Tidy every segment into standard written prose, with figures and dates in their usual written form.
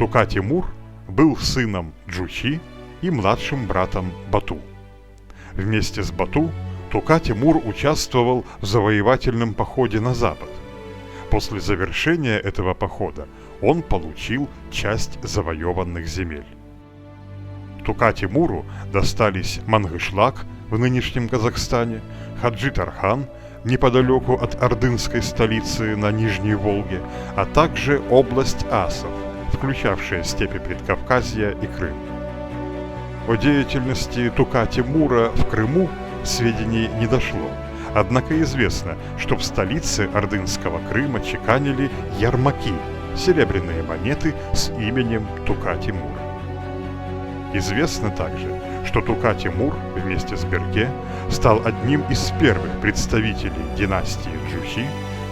Тука-Тимур был сыном Джучи и младшим братом Бату. Вместе с Бату Тука-Тимур участвовал в завоевательном походе на запад. После завершения этого похода он получил часть завоеванных земель. Тука-Тимуру достались Мангышлак в нынешнем Казахстане, Хаджи-Тархан неподалеку от ордынской столицы на Нижней Волге, а также область Асов, включавшая степи Предкавказья и Крым. О деятельности Тука-Тимура в Крыму сведений не дошло, однако известно, что в столице ордынского Крыма чеканили ярмаки, серебряные монеты с именем Тука-Тимура. Известно также, что Тука-Тимур вместе с Берке стал одним из первых представителей династии Джучи,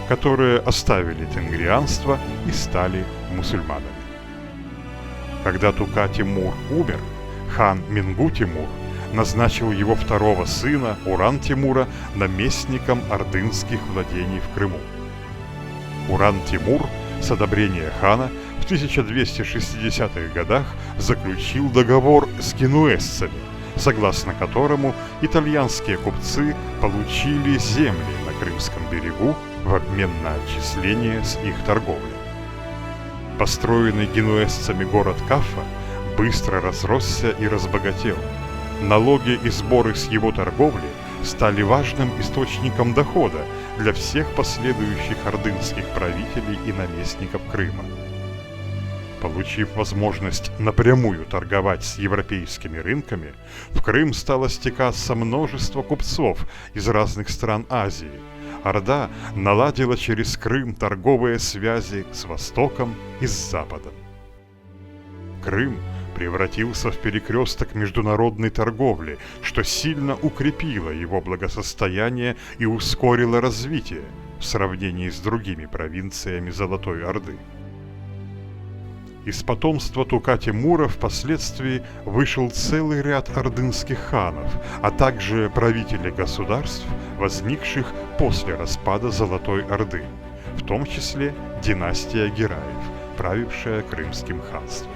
которые оставили тенгрианство и стали мусульманами. Когда Тука-Тимур умер, хан Мингу-Тимур назначил его второго сына Уран-Тимура наместником ордынских владений в Крыму. Уран-Тимур с одобрения хана в 1260-х годах заключил договор с генуэзцами, согласно которому итальянские купцы получили земли на Крымском берегу в обмен на отчисления с их торговли. Построенный генуэзцами город Кафа быстро разросся и разбогател. Налоги и сборы с его торговли стали важным источником дохода для всех последующих ордынских правителей и наместников Крыма. Получив возможность напрямую торговать с европейскими рынками, в Крым стало стекаться множество купцов из разных стран Азии. Орда наладила через Крым торговые связи с Востоком и с Западом. Крым превратился в перекресток международной торговли, что сильно укрепило его благосостояние и ускорило развитие в сравнении с другими провинциями Золотой Орды. Из потомства Тука-Тимура впоследствии вышел целый ряд ордынских ханов, а также правителей государств, возникших после распада Золотой Орды, в том числе династия Гераев, правившая Крымским ханством.